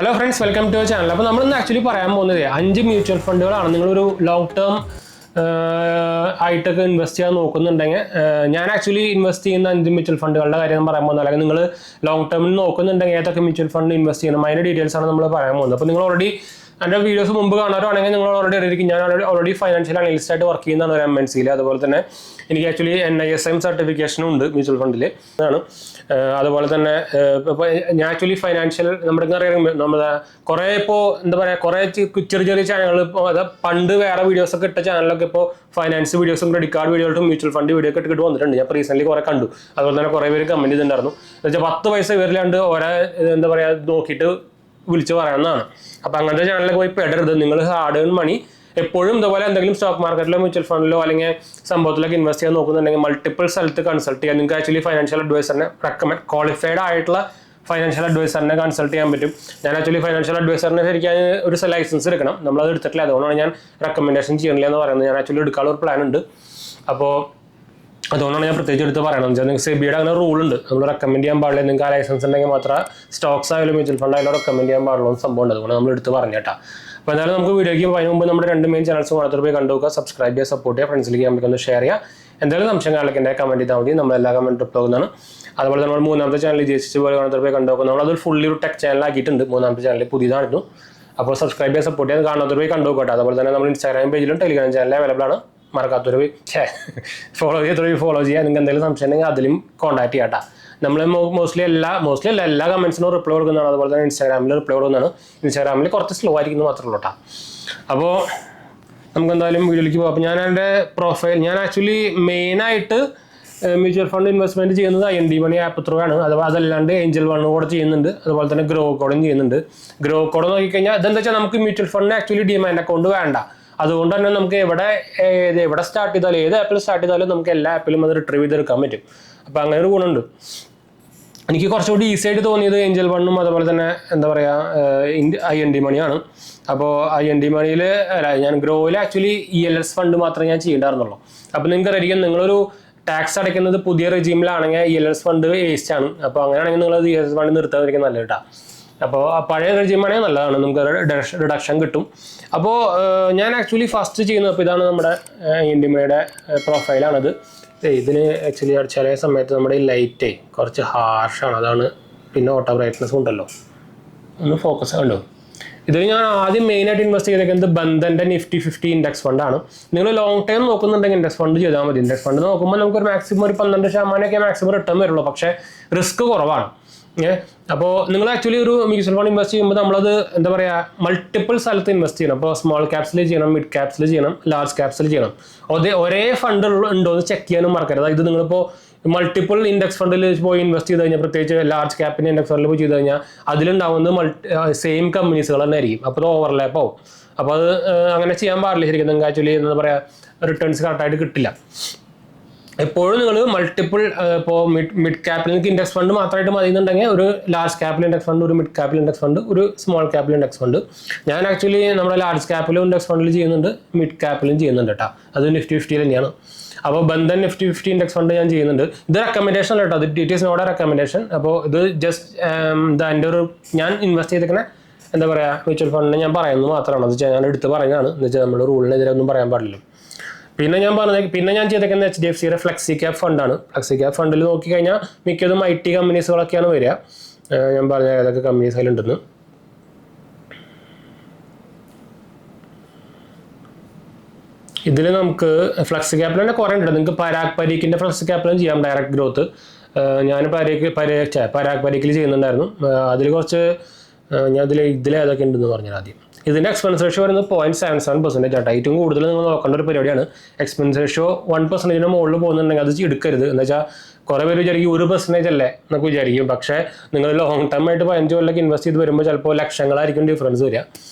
Hello friends, welcome to channel. അപ്പോൾ നമ്മളിന്ന് actually പറയാൻ പോകുന്നത് 5 മ്യൂച്വൽ ഫണ്ടുകളാണ്. നിങ്ങളൊരു ലോങ് ടേം ആയിട്ടൊക്കെ ഇൻവെസ്റ്റ് ചെയ്യാൻ നോക്കുന്നുണ്ടെങ്കിൽ, ഞാൻ ആക്ച്വലി ഇൻവെസ്റ്റ് ചെയ്യുന്ന 5 മ്യൂച്വൽ ഫണ്ടുകളുടെ കാര്യം പറയാൻ പോകുന്നത്. അല്ലെങ്കിൽ നിങ്ങൾ ലോങ് ടേമിൽ നോക്കുന്നുണ്ടെങ്കിൽ ഏതൊക്കെ മ്യൂച്വൽ ഫണ്ട് ഇൻവെസ്റ്റ് ചെയ്യണം, അതിൻ്റെ ഡീറ്റെയിൽസ് ആണ് നമ്മൾ പറയാൻ പോകുന്നത്. അപ്പോൾ നിങ്ങൾ ഓൾറെഡി എൻ്റെ വീഡിയോസ് മുമ്പ് കാണാറുവാണെങ്കിൽ നിങ്ങൾ ഓൾറെഡി അറിയിരിക്കും, ഞാൻ ഓൾറെഡി ഫൈനാൻഷ്യൽ അനലിസ്റ്റ് ആയിട്ട് വർക്ക് ചെയ്യുന്നതാണ് ഒരു MNCയിൽ. അതുപോലെ തന്നെ എനിക്ക് ആക്ച്വലി NISM സർട്ടിഫിക്കേഷനും ഉണ്ട് മ്യൂച്വൽ ഫണ്ടിൽ ആണ്. അതുപോലെ തന്നെ ഇപ്പോൾ ഞാൻ ആക്ച്വലി ഫൈനാൻഷ്യൽ നമ്മുടെ കുറേ ഇപ്പോൾ എന്താ പറയുക, കുറേ ചെറിയ ചെറിയ ചാനലുകൾ ഇപ്പോൾ അത് പണ്ട് വേറെ വീഡിയോസൊക്കെ ഇട്ട ചാനലൊക്കെ ഇപ്പോൾ ഫൈനാൻസ് വീഡിയോസും ക്രെഡിറ്റ് കാർഡ് വീഡിയോസും മ്യൂച്വൽ ഫണ്ട് വീഡിയോ ഒക്കെ ഇട്ടിട്ട് വന്നിട്ടുണ്ട്. ഞാൻ റീസെൻ്റ്ലി കുറേ കണ്ടു. അതുപോലെ തന്നെ കുറേ പേര് കമൻറ്റ് ചെയ്തിട്ടുണ്ടായിരുന്നു. എന്ന് വെച്ചാൽ 10 പൈസ ഇവരിലാണ്ട് ഓരോ എന്താ പറയുക നോക്കിയിട്ട് വിളിച്ച് പറയാവുന്നതാണ്. അപ്പോൾ അങ്ങനത്തെ ചാനലിലൊക്കെ പോയി പെടരുത്. നിങ്ങൾ ഹാർഡ് ഏൺ മണി എപ്പോഴും ഇതുപോലെ എന്തെങ്കിലും സ്റ്റോക്ക് മാർക്കറ്റിലോ മ്യൂച്വൽ ഫണ്ടിലോ അല്ലെങ്കിൽ സംഭവത്തിലൊക്കെ ഇൻവെസ്റ്റ് ചെയ്യാൻ നോക്കുന്നുണ്ടെങ്കിൽ മൾട്ടിപ്പിൾ സ്ഥലത്ത് കൺസൾട്ട് ചെയ്യാം. നിങ്ങൾക്ക് ആക്ച്വലി ഫൈനാൻഷ്യൽ അഡ്വൈസറിനെ ക്വാളിഫൈഡ് ആയിട്ടുള്ള ഫൈനാൻഷ്യൽ അഡ്വൈസറിനെ കൺസൾട്ട് ചെയ്യാൻ പറ്റും. ഞാൻ ആക്ച്വലി ഫൈനാൻഷ്യൽ അഡ്വൈസറിനെ ശരിക്കും ഒരു ലൈസൻസ് എടുക്കണം, നമ്മളത് എടുത്തിട്ടില്ല. അതുകൊണ്ടാണ് ഞാൻ റെക്കമെൻഡേഷൻ ചെയ്യണില്ല എന്ന് പറയുന്നത്. ഞാൻ ആക്ച്വലി എടുക്കാനുള്ള ഒരു പ്ലാൻ ഉണ്ട്. അപ്പോൾ അതുകൊണ്ടാണ് ഞാൻ പ്രത്യേകിച്ച് എടുത്ത് പറയണമെന്ന് വെച്ചാൽ, നിങ്ങൾക്ക് സെബിയുടെ അങ്ങനെ റൂൾ ഉണ്ട്, നമ്മൾ റെക്കമെൻഡ് ചെയ്യാൻ പാടില്ല. നിങ്ങൾക്ക് ആ ലൈസൻസ് ഉണ്ടെങ്കിൽ മാത്രമേ സ്റ്റോക്സ് ആയാലും മ്യൂച്വൽ ഫണ്ട് ആയാലും റെക്കമെൻഡ് ചെയ്യാൻ പാടുള്ളൂ എന്ന് സംഭവം ഉണ്ട്. അതുകൊണ്ട് നമ്മൾ എടുത്ത് പറഞ്ഞേട്ടാ. അപ്പോൾ എന്തായാലും നമുക്ക് വീഡിയോയ്ക്ക് അതിന് മുമ്പ് നമ്മുടെ 2 മെയിൻ ചാനൽസ് മാത്രം പോയി കണ്ടു നോക്കുക, സബ്സ്ക്രൈബ് ചെയ്യുക, സപ്പോർട്ട് ചെയ്യുക, ഫ്രണ്ട്സിലേക്ക് നമുക്കൊന്ന് ഷെയർ ചെയ്യുക. എന്തായാലും സംശയം കാണിലേക്ക് എൻ്റെ കമൻറ്റ് ചെയ്താൽ മതി, നമ്മളെല്ലാ കമൻറ്റ് റിപ്ലൈ ആകുന്നതാണ്. അതുപോലെ നമ്മൾ 3ാമത്തെ ചാനൽ ജയിച്ചു പോലെ കാണാത്ത പോയി കണ്ടു നോക്കുക. നമ്മളത് ഫുള്ളി ഒരു ടെക് ചാനലാക്കിയിട്ടുണ്ട്. 3ാമത്തെ ചാനൽ പുതിയതായിരുന്നു. അപ്പോൾ സബ്സ്ക്രൈബ് ചെയ്യുക, സപ്പോർട്ട് ചെയ്യാൻ കാണാത്ത പോയി കണ്ടു നോക്കട്ടെ. അതുപോലെ തന്നെ നമ്മൾ ഇൻസ്റ്റാഗ്രാം പേജിലും ടെലിഗ്രാം ചാനലിൽ അവൈലബിൾ ആണ്. മറക്കാത്തൊരു ഫോളോ ചെയ്യുക. നിങ്ങൾക്ക് എന്തെങ്കിലും സംശയം ഉണ്ടെങ്കിൽ അതിലും കോൺടാക്ട് ചെയ്യാം. നമ്മൾ മോസ്റ്റ്ലി എല്ലാ കമൻസിനും റിപ്ലൈ കൊടുക്കുന്നതാണ്. അതുപോലെ തന്നെ ഇൻസ്റ്റാഗ്രാമിൽ റിപ്ലൈ കൊടുക്കുന്നതാണ്. ഇൻസ്റ്റാഗ്രാമിൽ കുറച്ച് സ്ലോ ആയിരിക്കുന്നു മാത്രമേ ഉള്ളൂ കേട്ടോ. അപ്പോൾ നമുക്ക് എന്തായാലും വീഡിയോയിലേക്ക് പോകാം. അപ്പോൾ ഞാൻ എൻ്റെ പ്രൊഫൈൽ, ഞാൻ ആക്ച്വലി മെയിനായിട്ട് മ്യൂച്വൽ ഫണ്ട് ഇൻവെസ്റ്റ്മെൻറ്റ് ചെയ്യുന്നത് IND മണി ആപ്പ് ത്രൂ ആണ്. അഥവാ അതല്ലാണ്ട് ഏഞ്ചൽ വൺ കൂടെ ചെയ്യുന്നുണ്ട്. അതുപോലെ തന്നെ ഗ്രോ കോഡും ചെയ്യുന്നുണ്ട്. ഗ്രോ കോഡ് നോക്കിക്കഴിഞ്ഞാൽ ഇതെന്താ വെച്ചാൽ നമുക്ക് മ്യൂച്വൽ ഫണ്ടിന് ആക്ച്വലി ഡിമാൻഡ് അക്കൗണ്ട് വേണ്ട. അതുകൊണ്ട് തന്നെ നമുക്ക് എവിടെ സ്റ്റാർട്ട് ചെയ്താലും, ഏത് ആപ്പിൽ സ്റ്റാർട്ട് ചെയ്താലും നമുക്ക് എല്ലാ ആപ്പിലും അത് റിട്രീവ് ചെയ്തെടുക്കാൻ പറ്റും. അപ്പോൾ അങ്ങനെ ഒരു ഗുണമുണ്ട്. എനിക്ക് കുറച്ചുകൂടി ഈസി ആയിട്ട് തോന്നിയത് ഏഞ്ചൽ വണ്ണും അതുപോലെ തന്നെ എന്താ പറയുക IND മണിയാണ്. അപ്പോൾ IND മണിയിൽ ഞാൻ ഗ്രോയിൽ ആക്ച്വലി ELS ഫണ്ട് മാത്രമേ ഞാൻ ചെയ്യേണ്ടായിരുന്നുള്ളൂ. അപ്പോൾ നിങ്ങൾക്ക് അറിയാം, നിങ്ങളൊരു ടാക്സ് അടയ്ക്കുന്നത് പുതിയ റെജീമിലാണെങ്കിൽ ELS ഫണ്ട് വേസ്റ്റ് ആണ്. അപ്പോൾ അങ്ങനെയാണെങ്കിൽ നിങ്ങൾ ELS ഫണ്ട് നിർത്താതിരിക്കും നല്ലത് കേട്ടോ. അപ്പോൾ പഴയ റെജീമാണെങ്കിൽ നല്ലതാണ്, നമുക്ക് റിഡക്ഷൻ കിട്ടും. അപ്പോൾ ഞാൻ ആക്ച്വലി ഫസ്റ്റ് ചെയ്യുന്നത്, അപ്പോൾ ഇതാണ് നമ്മുടെ IND മണിയുടെ പ്രൊഫൈലാണത്. ഇതിന് ആക്ച്വലി ചില സമയത്ത് നമ്മുടെ ഈ ലൈറ്റ് കുറച്ച് ഹാർഷാണ്, അതാണ്. പിന്നെ ഓട്ടോ ബ്രൈറ്റ്നസ് ഉണ്ടല്ലോ, ഒന്ന് ഫോക്കസ് കണ്ടോ. ഇതിൽ ഞാൻ ആദ്യം മെയിനായിട്ട് ഇൻവെസ്റ്റ് ചെയ്തേക്കുന്നത് ബന്ധൻ്റെ Nifty 50 ഇൻഡെക്സ് ഫണ്ടാണ്. നിങ്ങൾ ലോങ് ടൈം നോക്കുന്നുണ്ടെങ്കിൽ ഇൻഡെക്സ് ഫണ്ട് ചെയ്താൽ മതി. ഇൻഡെക്സ് ഫണ്ട് നോക്കുമ്പോൾ നമുക്കൊരു മാക്സിമം ഒരു 12% മാക്സിമം റിട്ടേൺ വരുള്ളൂ. പക്ഷേ റിസ്ക് കുറവാണ്. അപ്പോൾ നിങ്ങൾ ആക്ച്വലി ഒരു മ്യൂച്വൽ ഫണ്ട് ഇൻവെസ്റ്റ് ചെയ്യുമ്പോൾ നമ്മളത് എന്താ പറയുക, മൾട്ടിപ്പിൾ സ്ഥലത്ത് ഇൻവെസ്റ്റ് ചെയ്യണം. അപ്പോൾ സ്മോൾ ക്യാപ്സിൽ ചെയ്യണം, മിഡ് ക്യാപ്സിൽ ചെയ്യണം, ലാർജ് ക്യാപ്സിൽ ചെയ്യണം. ഒരേ ഫണ്ട് ഉണ്ടോ എന്ന് ചെക്ക് ചെയ്യാനും മറക്കരുത്. അതായത് നിങ്ങളിപ്പോൾ മൾട്ടിപ്പിൾ ഇൻഡെക്സ് ഫണ്ടിൽ പോയി ഇൻവെസ്റ്റ് ചെയ്ത് കഴിഞ്ഞാൽ, പ്രത്യേകിച്ച് ലാർജ് ക്യാപ്പിൻ്റെ ഇൻഡെക്സ് ഫണ്ടിൽ പോയി ചെയ്ത് കഴിഞ്ഞാൽ അതിലുണ്ടാവുന്നത് സെയിം കമ്പനീസുകൾ തന്നെ ആയിരിക്കും. അപ്പോൾ അത് ഓവർലാപ്പ് ആവും. അപ്പോൾ അത് അങ്ങനെ ചെയ്യാൻ പാടില്ല ശരിക്കും. നിങ്ങൾക്ക് ആക്ച്വലി എന്താ പറയുക, റിട്ടേൺസ് കറക്റ്റായിട്ട് കിട്ടില്ല. എപ്പോഴും നിങ്ങൾ മൾട്ടിപ്പിൾ, ഇപ്പോൾ മിഡ് ക്യാപ്പിൽ നിങ്ങൾക്ക് ഇൻഡെക്സ് ഫണ്ട് മാത്രമായിട്ട് മതിയെന്നുണ്ടെങ്കിൽ ഒരു ലാർജ് ക്യാപ്പിൽ ഇൻഡെക്സ് ഫണ്ട്, ഒരു മിഡ് ക്യാപ്പിൽ ഇൻഡെക്സ് ഫണ്ട്, ഒരു സ്മോൾ ക്യാപ്പിൽ ഇൻഡെക്സ് ഫണ്ട്. ഞാൻ ആക്ച്വലി നമ്മുടെ ലാർജ് ക്യാപ്പിലും ഇൻഡെക്സ് ഫണ്ടിൽ ചെയ്യുന്നുണ്ട്, മിഡ് ക്യാപ്പിലും ചെയ്യുന്നുണ്ട് കേട്ടോ. അത് Nifty 50 തന്നെയാണ്. അപ്പോൾ ബന്ധൻ Nifty 50 ഇൻഡെക്സ് ഫണ്ട് ഞാൻ ചെയ്യുന്നുണ്ട്. ഇത് റെക്കമെൻഡേഷൻ കേട്ടോ, അത് it is not a recommendation. അപ്പോൾ ഇത് ജസ്റ്റ് എൻ്റെ ഒരു ഞാൻ ഇൻവെസ്റ്റ് ചെയ്തിരിക്കുന്ന എന്താ പറയുക മ്യൂച്വൽ ഫണ്ടിനെ ഞാൻ പറയുന്നത് മാത്രമാണ്. അത് ഞാൻ എടുത്ത് പറയുന്നതാണ്. എന്ന് വെച്ചാൽ നമ്മുടെ റൂളിനെതിരെ ഒന്നും പറയാൻ പാടില്ല. പിന്നെ ഞാൻ ചെയ്തേക്കുന്നത് HDFCയുടെ ഫ്ലെക്സി ക്യാപ്പ് ഫണ്ടാണ്. ഫ്ലെക്സി ക്യാപ്പ് ഫണ്ടിൽ നോക്കിക്കഴിഞ്ഞാൽ മിക്കതും IT കമ്പനീസുകളൊക്കെയാണ് വരിക. ഞാൻ പറഞ്ഞ ഏതൊക്കെ കമ്പനീസ് അതിലുണ്ടെന്ന്. ഇതിൽ നമുക്ക് ഫ്ലെക്സി ക്യാപ്പിൽ തന്നെ കുറേ ഉണ്ട്. നിങ്ങൾക്ക് പരാഗ് പരീക്കിൻ്റെ ഫ്ലെക്സി ക്യാപ്പിലും ചെയ്യാം, ഡയറക്റ്റ് ഗ്രോത്ത്. ഞാൻ പരാഗ് പരീക്കിൽ ചെയ്യുന്നുണ്ടായിരുന്നു. അതിൽ കുറച്ച് ഞാൻ ഇതിലേതൊക്കെ ഉണ്ടെന്ന് പറഞ്ഞാൽ ആദ്യം. ഇതിൻ്റെ എക്സ്പെൻസ് റേഷ്യോ വരുന്നത് 0.77% ആട്ടോ. ഏറ്റവും കൂടുതൽ നിങ്ങൾ നോക്കേണ്ട ഒരു പരിപാടിയാണ്. എക്സ്പെൻസ് റേഷ്യോ 1% മുകളിൽ പോകുന്നുണ്ടെങ്കിൽ അത് എടുക്കരുത്. എന്ന് വെച്ചാൽ കുറേ പേര് വിചാരിക്കും 1% അല്ലേ എന്നൊക്കെ വിചാരിക്കും. പക്ഷേ നിങ്ങൾ ലോങ് ടേം ആയിട്ട് 15 കൊല്ലമൊക്കെ ഇൻവെസ്റ്റ് ചെയ്ത് വരുമ്പോൾ ചിലപ്പോൾ ലക്ഷങ്ങളായിരിക്കും ഡിഫറൻസ് വരിക.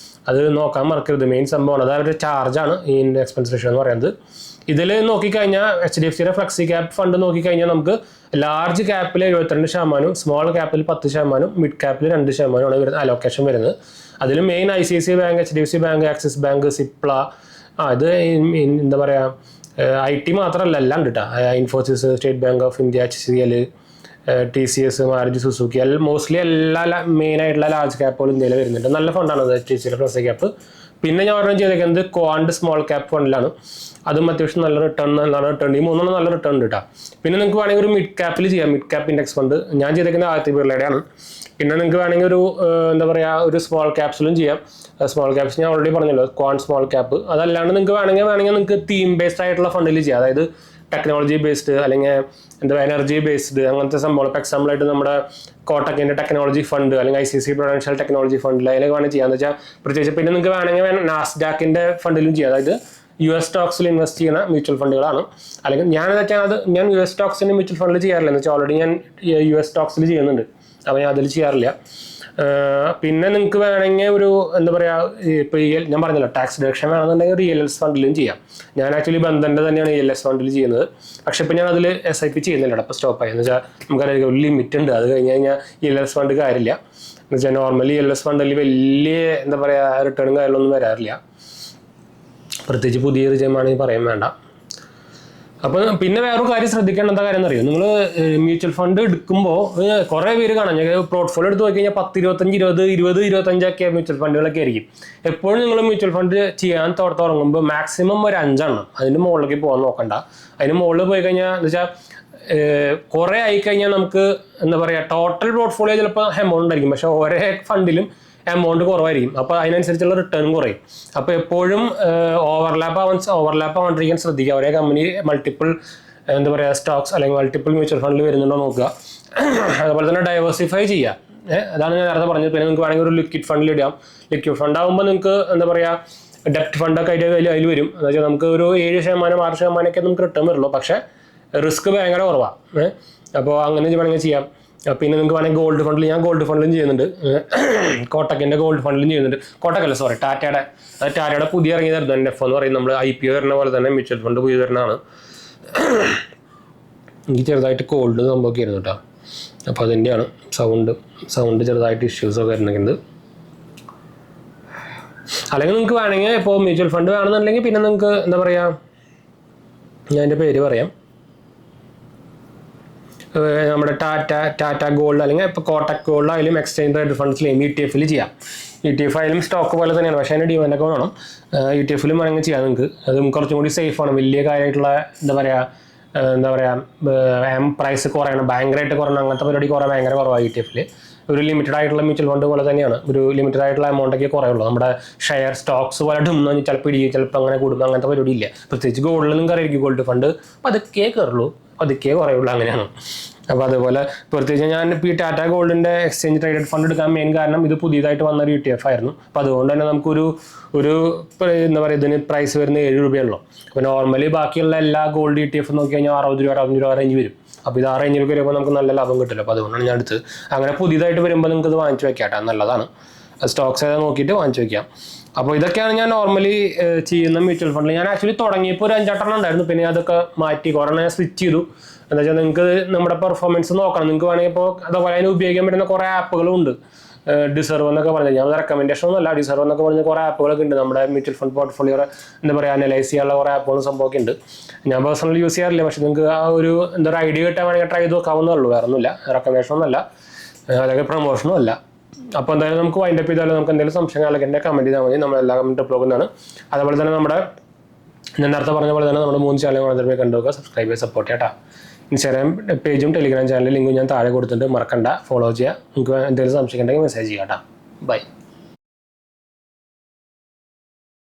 അത് നോക്കാൻ മറക്കരുത്. മെയിൻ സംഭവമാണ്, അത് അവരുടെ ചാർജാണ് ഈ എക്സ്പെൻസ് റേഷ്യോ എന്ന് പറയുന്നത്. ഇതിൽ നോക്കിക്കഴിഞ്ഞാൽ HDFCയുടെ ഫ്ലെക്സി ക്യാപ്പ് ഫണ്ട് നോക്കിക്കഴിഞ്ഞാൽ നമുക്ക് ലാർജ് ക്യാപ്പിൽ 72%, സ്മോൾ ക്യാപ്പിൽ 10%, മിഡ് ക്യാപ്പിൽ 2% ആണ് അലോക്കേഷൻ വരുന്നത്. അതിൽ main ICICI bank, HDFC bank, axis bank, Cipla, ഇത് എന്താ പറയുക IT മാത്രമല്ല എല്ലാം ഉണ്ട് കേട്ടോ. Infosys, state bank of India, HCL, TCS, Maruti Suzuki, mostly എല്ലാ മെയിൻ ആയിട്ടുള്ള ലാർജ് ക്യാപ്പുകളും ഇന്ത്യയിൽ വരുന്നുണ്ട്. നല്ല ഫണ്ടാണ് അത് TCS ഫ്ലക്സി ക്യാപ്പ്. പിന്നെ ഞാൻ പറഞ്ഞു ചെയ്തേക്കുന്നത് ക്വാണ്ട് സ്മോൾ ക്യാപ്പ് ഫണ്ടിലാണ്. അതും അത്യാവശ്യം നല്ല റിട്ടേൺ ഈ 3 നല്ല റിട്ടേൺ ഉണ്ട് കേട്ടോ. പിന്നെ നിങ്ങൾക്ക് വേണമെങ്കിൽ ഒരു മിഡ് ക്യാപ്പിൽ ചെയ്യാം, മിഡ് ക്യാപ്പ് ഇൻഡെക്സ് ഫണ്ട്. ഞാൻ ചെയ്തേക്കുന്നത് ആദിത്യ ബിർളയുടെയാണ്. പിന്നെ നിങ്ങൾക്ക് വേണമെങ്കിൽ ഒരു എന്താ പറയുക ഒരു സ്മോൾ ക്യാപ്സിലും ചെയ്യാം. സ്മോൾ ക്യാപ്സ് ഞാൻ ഓൾറെഡി പറഞ്ഞല്ലോ, ക്വാണ്ട് സ്മോൾ ക്യാപ്പ്. അതല്ലാണ്ട് നിങ്ങൾക്ക് വേണമെങ്കിൽ നിങ്ങൾക്ക് തീം ബേസ്ഡ് ആയിട്ടുള്ള ഫണ്ടിൽ ചെയ്യാം. അതായത് ടെക്നോളജി ബേസ്ഡ് അല്ലെങ്കിൽ എന്താ എനർജി ബേസ്ഡ് അങ്ങനത്തെ സംഭവം. ഇപ്പോൾ എക്സാമ്പിൾ ആയിട്ട് നമ്മുടെ കോട്ടക്കിൻ്റെ ടെക്നോളജി ഫണ്ട് അല്ലെങ്കിൽ ICICI പ്രൊഡൻഷ്യൽ ടെക്നോളജി ഫണ്ടിൽ അതിലേക്ക് വേണമെങ്കിൽ ചെയ്യാന്ന് വെച്ചാൽ പ്രത്യേകിച്ച്. പിന്നെ നിങ്ങൾക്ക് വേണമെങ്കിൽ നാസ്ഡാക്കിൻ്റെ ഫണ്ടിലും ചെയ്യാം. അതായത് US സ്റ്റോക്സിൽ ഇൻവെസ്റ്റ് ചെയ്യുന്ന മ്യൂച്വൽ ഫണ്ടുകളാണ്. അല്ലെങ്കിൽ ഞാൻ US സ്റ്റോക്സിൻ്റെ മ്യൂച്വൽ ഫണ്ടിൽ ചെയ്യാറില്ല എന്ന് വെച്ചാൽ ഓൾറെഡി ഞാൻ US സ്റ്റോക്സിൽ ചെയ്യുന്നുണ്ട്. അപ്പോൾ ഞാൻ അതിൽ ചെയ്യാറില്ല. പിന്നെ നിങ്ങൾക്ക് വേണമെങ്കിൽ ഒരു എന്താ പറയുക ഇപ്പോൾ ഞാൻ പറഞ്ഞല്ലോ ടാക്സ് ഡിഡക്ഷൻ വേണമെന്നുണ്ടെങ്കിൽ ELS ഫണ്ടിലും ചെയ്യാം. ഞാൻ ആക്ച്വലി ബന്ധൻ്റെ തന്നെയാണ് ELS ഫണ്ടിൽ ചെയ്യുന്നത്. പക്ഷേ ഇപ്പോൾ ഞാൻ അതിൽ SIP ചെയ്യുന്നില്ല, അപ്പോൾ സ്റ്റോപ്പായി. എന്ന് വെച്ചാൽ നമുക്കറിയാം ഒരു ലിമിറ്റ് ഉണ്ട്. അത് കഴിഞ്ഞ് കഴിഞ്ഞാൽ ELS ഫണ്ട് കാര്യമില്ല. എന്ന് വെച്ചാൽ നോർമലി ELS ഫണ്ടിൽ വലിയ എന്താ പറയുക റിട്ടേണും കാര്യങ്ങളൊന്നും വരാറില്ല. പ്രത്യേകിച്ച് പുതിയ റിജമാണെങ്കിൽ പറയാൻ വേണ്ട. അപ്പോൾ പിന്നെ വേറൊരു കാര്യം ശ്രദ്ധിക്കേണ്ട എന്താ കാര്യം എന്നറിയോ, നിങ്ങൾ മ്യൂച്വൽ ഫണ്ട് എടുക്കുമ്പോൾ കുറേ പേര് കാണാം. ഞാൻ പോർട്ട്ഫോളിയോ എടുത്ത് നോക്കി കഴിഞ്ഞാൽ 10, 25, 20, 25 മ്യൂച്വൽ ഫണ്ടുകളൊക്കെ ആയിരിക്കും. എപ്പോഴും നിങ്ങൾ മ്യൂച്വൽ ഫണ്ട് ചെയ്യാൻ തുടങ്ങുമ്പോൾ മാക്സിമം ഒരു 5 എണ്ണം, അതിൻ്റെ മുകളിലേക്ക് പോകാൻ നോക്കണ്ട. അതിന് മുകളിൽ പോയി കഴിഞ്ഞാൽ എന്ന് വെച്ചാൽ കുറേ ആയിക്കഴിഞ്ഞാൽ നമുക്ക് എന്താ പറയുക ടോട്ടൽ പോർട്ട്ഫോളിയോ ചിലപ്പോൾ എമൗണ്ട് ഉണ്ടായിരിക്കും, പക്ഷേ ഓരോ ഫണ്ടിലും എമൗണ്ട് കുറവായിരിക്കും. അപ്പോൾ അതിനനുസരിച്ചുള്ള റിട്ടേൺ കുറയും. അപ്പോൾ എപ്പോഴും ഓവർലാപ്പ് ആവാണ്ടിരിക്കാൻ ശ്രദ്ധിക്കുക. ഒരേ കമ്പനി മൾട്ടിപ്പിൾ എന്താ പറയുക സ്റ്റോക്സ് അല്ലെങ്കിൽ മൾട്ടിപ്പിൾ മ്യൂച്വൽ ഫണ്ടിൽ വരുന്നുണ്ടോ നോക്കുക. അതുപോലെ തന്നെ ഡൈവേഴ്സിഫൈ ചെയ്യുക. അതാണ് ഞാൻ നേരത്തെ പറഞ്ഞത്. പിന്നെ നിങ്ങൾക്ക് വേണമെങ്കിൽ ഒരു ലിക്വിഡ് ഫണ്ടിൽ ഇടാം. ലിക്വിഡ് ഫണ്ട് ആകുമ്പോൾ നിങ്ങൾക്ക് എന്താ പറയുക ഡെപ്റ്റ് ഫണ്ടൊക്കെ അതിൽ വരും. എന്ന് വെച്ചാൽ നമുക്ക് ഒരു 7%, 6% നമുക്ക് റിട്ടേൺ വരുള്ളൂ. പക്ഷേ റിസ്ക് ഭയങ്കര കുറവാണ്. അപ്പോൾ അങ്ങനെ വേണമെങ്കിൽ ചെയ്യാം. പിന്നെ നിങ്ങൾക്ക് വേണമെങ്കിൽ ഗോൾഡ് ഫണ്ടിൽ, ഞാൻ ഗോൾഡ് ഫണ്ടിലും ചെയ്യുന്നുണ്ട്. കോട്ടക്കിൻ്റെ ഗോൾഡ് ഫണ്ടിലും ചെയ്യുന്നുണ്ട്. ടാറ്റയുടെ പുതിയ ഇറങ്ങിയതായിരുന്നു NF എന്ന് പറയും. നമ്മൾ IPO വരുന്ന പോലെ തന്നെ മ്യൂച്വൽ ഫണ്ട് പുതിയ വരുന്നതാണ്. എനിക്ക് ചെറുതായിട്ട് കോൾഡ് സംഭവമൊക്കെ ആയിരുന്നു കേട്ടോ. അപ്പോൾ അതിൻ്റെയാണ് സൗണ്ട് ചെറുതായിട്ട് ഇഷ്യൂസൊക്കെ വരുന്നുണ്ട്. അല്ലെങ്കിൽ നിങ്ങൾക്ക് വേണമെങ്കിൽ ഇപ്പോൾ മ്യൂച്വൽ ഫണ്ട് വേണമെന്നുണ്ടെങ്കിൽ പിന്നെ നിങ്ങൾക്ക് എന്താ പറയുക ഞാൻ എൻ്റെ പേര് പറയാം, നമ്മുടെ ടാറ്റ ഗോൾഡ് അല്ലെങ്കിൽ ഇപ്പോൾ കോട്ടക് ഗോൾഡ് ആയാലും എക്സ്ചേഞ്ച് ട്രേഡ് ഫണ്ട്സിലെയും ETF ചെയ്യാം. ETF ആയാലും സ്റ്റോക്ക് പോലെ തന്നെയാണ്, പക്ഷേ അതിൻ്റെ ഡിമാൻഡൊക്കെ വേണം. ETF വേണമെങ്കിൽ ചെയ്യാം നിങ്ങൾക്ക്. അത് കുറച്ചും കൂടി സേഫാണ്. വലിയ കാര്യമായിട്ടുള്ള എന്താ പറയുക പ്രൈസ് കുറയണം, ഭയങ്കരമായിട്ട് കുറയണം, അങ്ങനത്തെ പരിപാടി ഭയങ്കര കുറവാണ് ETF. ഒരു ലിമിറ്റഡ് ആയിട്ടുള്ള മ്യൂച്വൽ ഫണ്ട് പോലെ തന്നെയാണ്. ഒരു ലിമിറ്റഡ് ആയിട്ടുള്ള എമൗണ്ടൊക്കെ കുറയുള്ളൂ. നമ്മുടെ ഷെയർ സ്റ്റോക്സ് പോലെ ഇടുന്നു ചിലപ്പോൾ ഇടിയും, ചിലപ്പോൾ അങ്ങനെ കൂടുന്നു, അങ്ങനത്തെ പരിപാടി ഇല്ല. പ്രത്യേകിച്ച് ഗോൾഡിൽ നിങ്ങൾക്ക് അറിയായിരിക്കും ഗോൾഡ് ഫണ്ട് പതുക്കെ കയറുള്ളൂ, പതുക്കെ കുറയുള്ളൂ, അങ്ങനെയാണ്. അപ്പോൾ അതുപോലെ പ്രത്യേകിച്ച് ഞാൻ ഇപ്പോൾ ഈ ടാറ്റ ഗോൾഡിൻ്റെ എക്സ്ചേഞ്ച് ട്രേഡഡ് ഫണ്ട് എടുക്കാൻ മെയിൻ കാരണം ഇത് പുതിയതായിട്ട് വന്നൊരു ETF ആയിരുന്നു. അപ്പോൾ അതുകൊണ്ട് തന്നെ നമുക്കൊരു എന്താ പറയുക ഇതിന് പ്രൈസ് വരുന്നത് 7 രൂപയുള്ളൂ. അപ്പോൾ നോർമലി ബാക്കിയുള്ള എല്ലാ ഗോൾഡ് ETF നോക്കി കഴിഞ്ഞാൽ 60 രൂപ 60 രൂപ റേഞ്ച് വരും. അപ്പോൾ ഇത് ആ റേഞ്ചിലേക്ക് വരുമ്പോൾ നമുക്ക് നല്ല ലാഭം കിട്ടില്ല. അപ്പോൾ അതുകൊണ്ടാണ് ഞാൻ എടുത്ത് അങ്ങനെ പുതിയതായിട്ട് വരുമ്പോൾ നിങ്ങൾക്ക് ഇത് വാങ്ങിച്ചു വെക്കാം കേട്ടോ, നല്ലതാണ്. സ്റ്റോക്സ് ഏതാ നോക്കിയിട്ട് വാങ്ങിച്ചു വെക്കാം. അപ്പോൾ ഇതൊക്കെയാണ് ഞാൻ നോർമലി ചെയ്യുന്ന മ്യൂച്വൽ ഫണ്ടിൽ. ഞാൻ ആക്ച്വലി തുടങ്ങിയപ്പോൾ ഒരു 5-6 ഉണ്ടായിരുന്നു. പിന്നെ അതൊക്കെ മാറ്റി കുറേ സ്വിച്ച് ചെയ്തു. എന്താ വെച്ചാൽ നിങ്ങൾക്ക് നമ്മുടെ പെർഫോമൻസ് നോക്കണം. നിങ്ങൾക്ക് വേണമെങ്കിൽ ഇപ്പോൾ അതുപോലെ അതിന് ഉപയോഗിക്കാൻ പറ്റുന്ന കുറേ ആപ്പുകളും ഉണ്ട്. ഡിസർവ് എന്നൊക്കെ പറഞ്ഞാൽ ഞാൻ റെക്കമെൻഡേഷൻ ഒന്നുമല്ല, ഡിസർവ് എന്നൊക്കെ പറഞ്ഞ കുറേ ആപ്പുകളൊക്കെ ഉണ്ട്. നമ്മുടെ മ്യൂച്വൽ ഫണ്ട് പോർട്ട്ഫോളിയോ എന്താ പറയുക അനലൈസ് ചെയ്യാനുള്ള കുറേ ആപ്പുകളും സംഭവമൊക്കെ ഉണ്ട്. ഞാൻ പേഴ്സണലി യൂസ് ചെയ്യാറില്ല, പക്ഷേ നിങ്ങൾക്ക് ആ ഒരു എന്താ പറയുക ഐഡിയ കിട്ടാൻ വേണമെങ്കിൽ ട്രൈ ചെയ്ത് നോക്കാവുന്നേ ഉള്ളൂ. വേറെ ഒന്നുമില്ല, റെക്കമെൻഡേഷൻ ഒന്നല്ല, അല്ലെങ്കിൽ പ്രൊമോഷനും അല്ല. അപ്പോൾ എന്തായാലും നമുക്ക് വൈൻഡപ്പ് ചെയ്താലും നമുക്ക് എന്തെങ്കിലും സംശയങ്ങളൊക്കെ എൻ്റെ കമൻറ്റ് ചെയ്താൽ മതി. നമ്മളെല്ലാ കമൻറ്റ് ബ്ലോഗിന്നാണ്. അതുപോലെ തന്നെ ഞാൻ നേരത്തെ പറഞ്ഞ പോലെ തന്നെ നമ്മുടെ 3 ചാനൽ വളരെ കണ്ടുവെക്കുക, സബ്സ്ക്രൈബ് ചെയ്ത് സപ്പോർട്ട് ചെയ്യാം. ഇൻസ്റ്റാഗ്രാം പേജും ടെലിഗ്രാം ചാനലിൽ ലിങ്കും ഞാൻ താഴെ കൊടുത്തിട്ട് മറക്കണ്ട, ഫോളോ ചെയ്യുക. നിങ്ങൾക്ക് എന്തെങ്കിലും സംശയം ഉണ്ടെങ്കിൽ മെസ്സേജ് ചെയ്യാം. ബൈ.